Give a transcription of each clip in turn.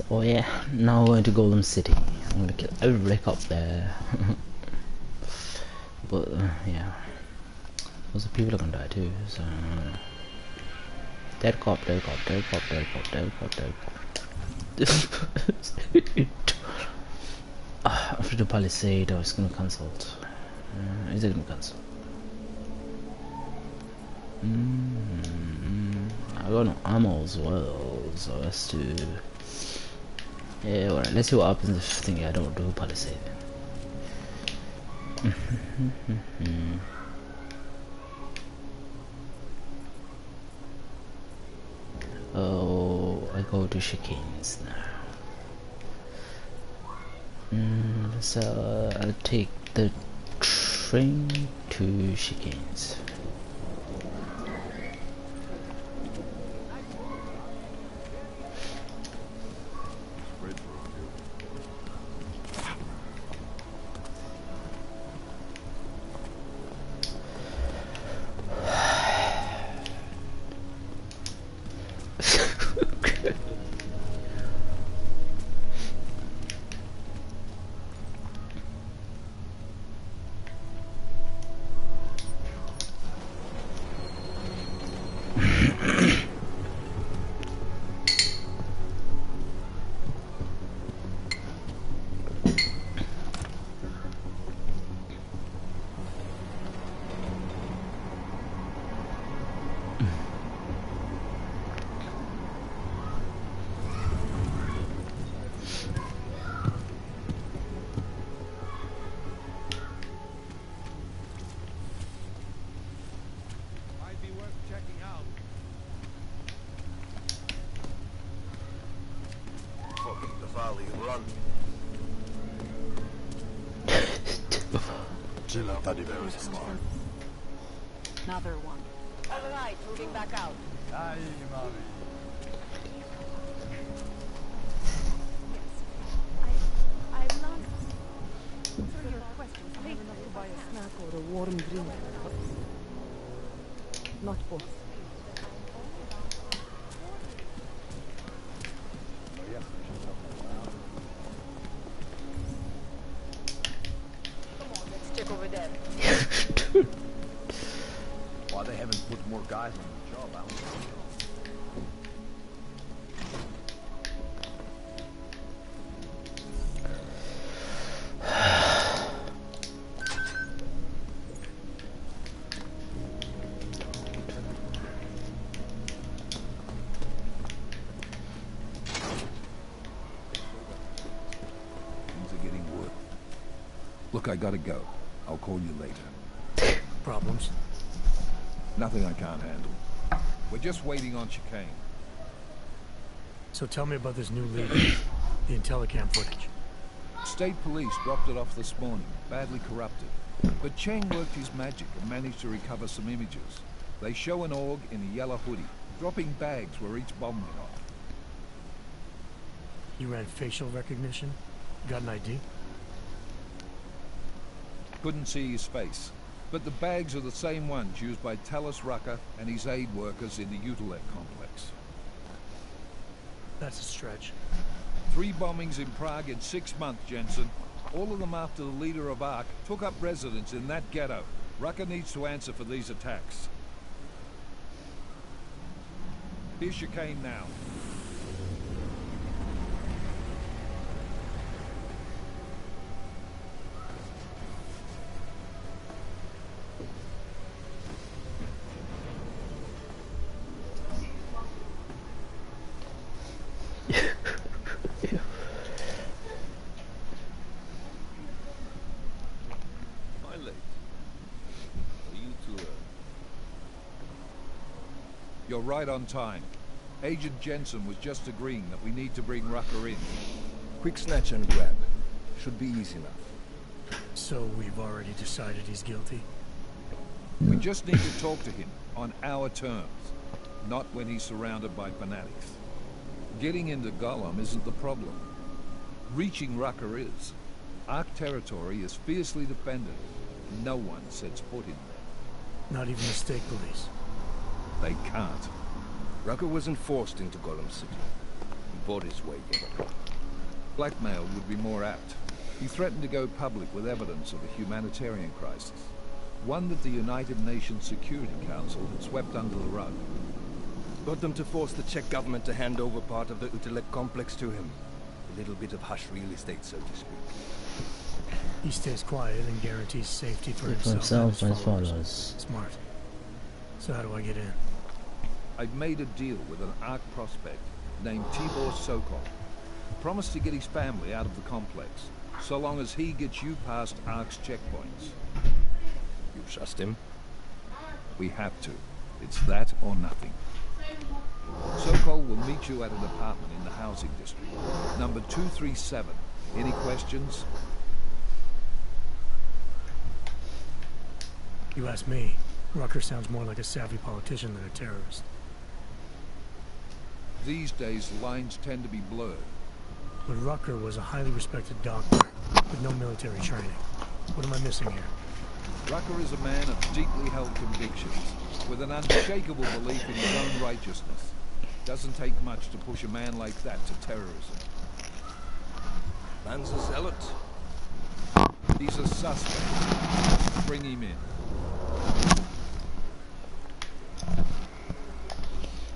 Oh yeah, now we're going to Golden City. I'm gonna kill every wreck up there. But yeah, lots of people are gonna die too. So dead cop, dead cop, dead cop, dead cop, dead cop, dead cop. After the palisade, I was gonna cancel it. Is it gonna cancel? I got no ammo as well, so that's to. Yeah, alright, let's see what happens if I don't do palisade. Oh, I go to chickens now. So I'll take the train to chickens. Another one. All right, moving back out. Aye, mommy. Yes, I've learned. For your questions, I have enough to buy a snack or a warm drink. Not both. Come on, let's check over there. Why they haven't put more guys on the job, I don't know. Things are getting wood. Look, I gotta go. I'll call you later. Problems? Nothing I can't handle. We're just waiting on chicane. So tell me about this new lead, the Intellicam footage. State police dropped it off this morning, badly corrupted. But Cheng worked his magic and managed to recover some images. They show an org in a yellow hoodie, dropping bags where each bomb went off. You ran facial recognition? Got an ID? Couldn't see his face. But the bags are the same ones used by Talus Rucker and his aid workers in the Utilec complex. That's a stretch. 3 bombings in Prague in 6 months, Jensen. All of them after the leader of ARC took up residence in that ghetto. Rucker needs to answer for these attacks. Here's chicane now. You're right on time. Agent Jensen was just agreeing that we need to bring Rucker in. Quick snatch and grab. Should be easy enough. So we've already decided he's guilty? We just need to talk to him on our terms, not when he's surrounded by fanatics. Getting into Gollum isn't the problem. Reaching Rucker is. Ark territory is fiercely defended. No one sets foot in there. Not even the state police. They can't. Rucker wasn't forced into Gollum City. He bought his way in. Blackmail would be more apt. He threatened to go public with evidence of a humanitarian crisis. One that the United Nations Security Council had swept under the rug. Got them to force the Czech government to hand over part of the Utelek complex to him. A little bit of hush real estate, so to speak. He stays quiet and guarantees safety for himself and his followers. Smart. So how do I get in? I've made a deal with an Ark prospect named Tibor Sokol. Promised to get his family out of the complex, so long as he gets you past Ark's checkpoints. You trust him? We have to. It's that or nothing. Sokol will meet you at an apartment in the housing district. Number 237. Any questions? You ask me. Rucker sounds more like a savvy politician than a terrorist. These days, lines tend to be blurred. But Rucker was a highly respected doctor with no military training. What am I missing here? Rucker is a man of deeply held convictions, with an unshakable belief in his own righteousness. Doesn't take much to push a man like that to terrorism. Man's a zealot. He's a suspect. Bring him in.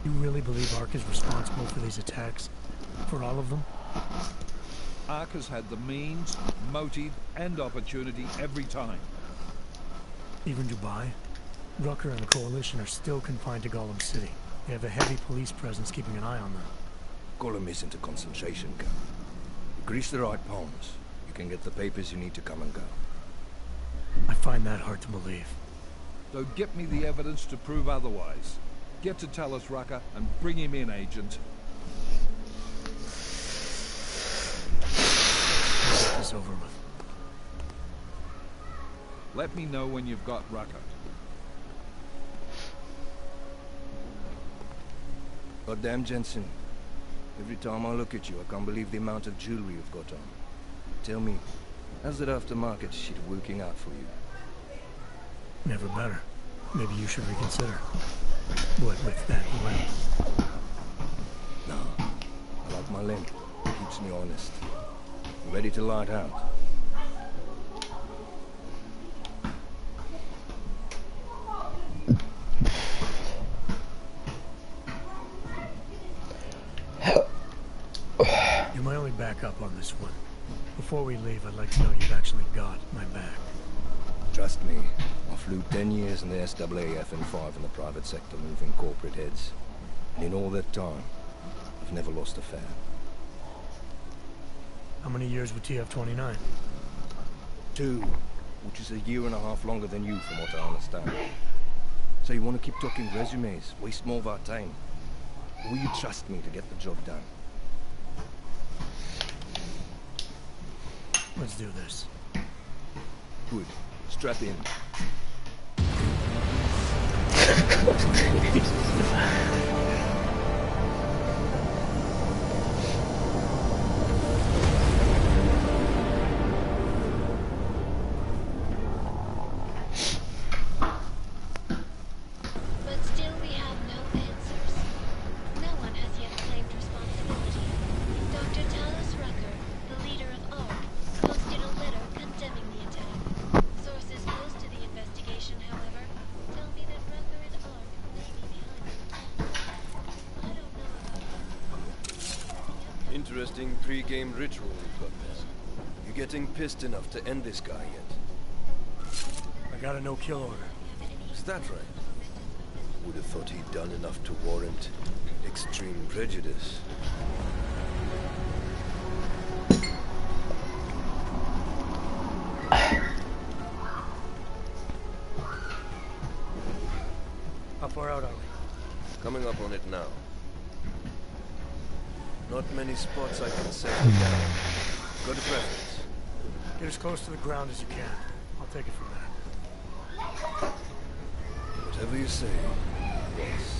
You really believe Ark is responsible for these attacks? For all of them? Ark has had the means, motive, and opportunity every time. Even Dubai? Rucker and the Coalition are still confined to Gollum City. They have a heavy police presence keeping an eye on them. Gollum isn't a concentration camp. Grease the right palms. You can get the papers you need to come and go. I find that hard to believe. So get me the evidence to prove otherwise. Get to tell us, Rucker, and bring him in, Agent. It's over with. Let me know when you've got Rucker. Goddamn, Jensen. Every time I look at you, I can't believe the amount of jewelry you've got on. Tell me, how's that aftermarket shit working out for you? Never better. Maybe you should reconsider. What with that limp? No. I like my limp. It keeps me honest. Ready to light out. You're my only backup on this one. Before we leave, I'd like to know you've actually got my back. Trust me, I flew 10 years in the SAAF and 5 in the private sector moving corporate heads. And in all that time, I've never lost a fan. How many years with TF-29? 2, which is a year and a half longer than you from what I understand. So you want to keep talking resumes, waste more of our time? Or will you trust me to get the job done? Let's do this. Good. Strap in. But still we have no answers. No one has yet claimed responsibility. Dr. Talos Rucker, the leader of ARC, posted a letter condemning the attack. Sources close to the investigation, however, tell me that Rucker and ARC may be behind it. I don't know about Interesting pre-game ritual we've got there. You getting pissed enough to end this guy yet? I got a no-kill order. Is that right? Would have thought he'd done enough to warrant extreme prejudice. How far out are we? Coming up on it now. Not many spots I can settle down. Go to preference. Get as close to the ground as you can. I'll take it from there. Whatever you say, boss.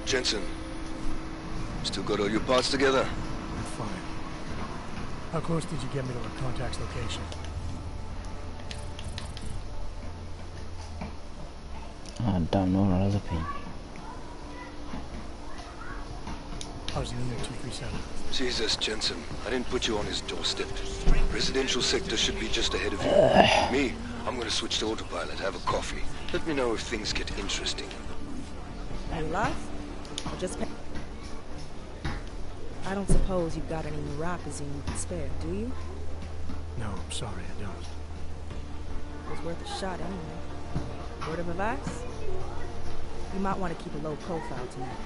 Jensen, still got all your parts together? I'm fine. How close did you get me to our contact's location? I don't know what I was looking. I was in Unit 237. Jesus, Jensen, I didn't put you on his doorstep. Residential sector should be just ahead of you. Me, I'm gonna switch to autopilot, have a coffee. Let me know if things get interesting. You lost? Or just I don't suppose you've got any neuropathy you can spare, do you? No, I'm sorry, I don't. It was worth a shot anyway. Word of advice? You might want to keep a low profile tonight.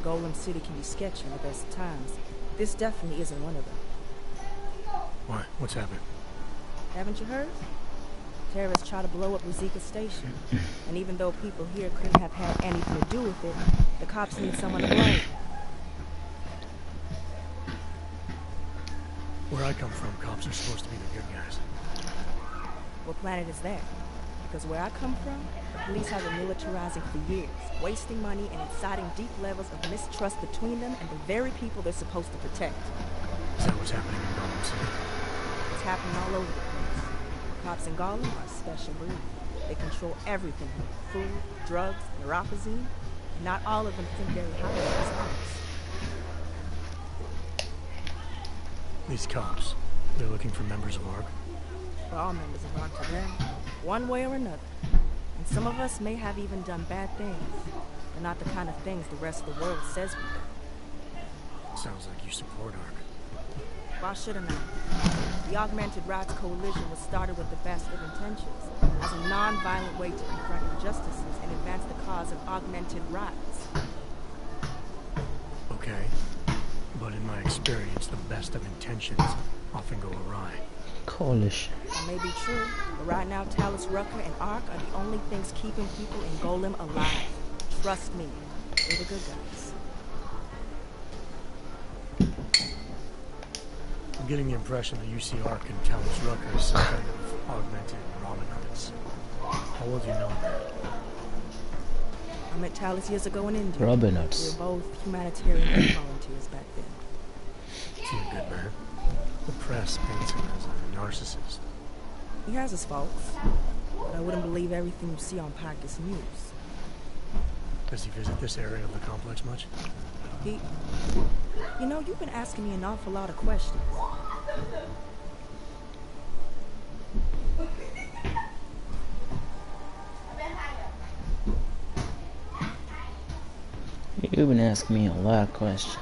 Golem City can be sketchy at the best of times. This definitely isn't one of them. Why? What's happened? Haven't you heard? Terrorists try to blow up Ruzika Station. And even though people here couldn't have had anything to do with it, the cops need someone to blame. Where I come from, cops are supposed to be the good guys. What planet is that? Because where I come from, the police have been militarizing for years, wasting money and inciting deep levels of mistrust between them and the very people they're supposed to protect. Is that what's happening in Gotham City? It's happening all over the place. Cops in Gotham are a special breed. They control everything here. Food, drugs, neuropathy. Not all of them think very highly of themselves. These cops, they're looking for members of ARC. We're all members of ARC to them, one way or another. And some of us may have even done bad things, but not the kind of things the rest of the world says we do. Sounds like you support ARC. Why shouldn't I? The Augmented Rights Coalition was started with the best of intentions, as a non-violent way to confront injustices and advance the cause of augmented rights. Okay, but in my experience, the best of intentions often go awry. Coalition. That may be true, but right now Talus Rucker and ARC are the only things keeping people in Golem alive. Trust me, they're the good guys. I'm getting the impression that you see ARC and Talus Rucker as some kind of augmented Robin Hoods. How well do you know that? I met Talus years ago in India. Robin We Hoods. were both humanitarian volunteers back then. Is he a good man? The press paints him as a narcissist. He has his faults, but I wouldn't believe everything you see on Pactus News. Does he visit this area of the complex much? He... You know, you've been asking me an awful lot of questions. You've been asking me a lot of questions.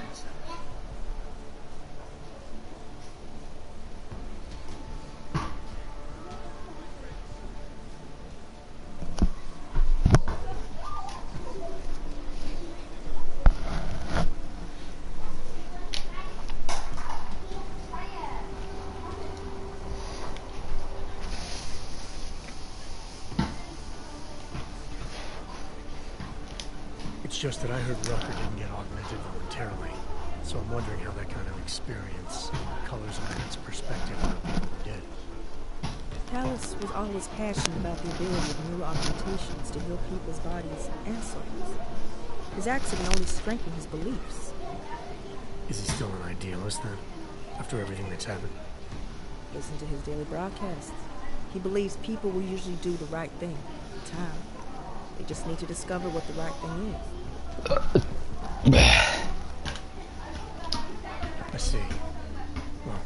It's just that I heard Rucker didn't get augmented voluntarily, so I'm wondering how that kind of experience colors a man's perspective on people who did. Talus was always passionate about the ability of new augmentations to heal people's bodies and souls. His accident only strengthened his beliefs. Is he still an idealist then, after everything that's happened? Listen to his daily broadcasts. He believes people will usually do the right thing in time. They just need to discover what the right thing is. I see. Well,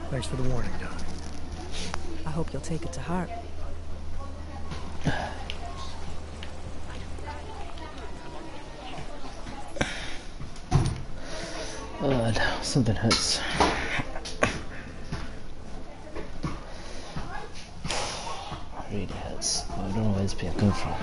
thanks for the warning, Doc. I hope you'll take it to heart. No, something hurts. It really hurts. I don't know where this pain comes from.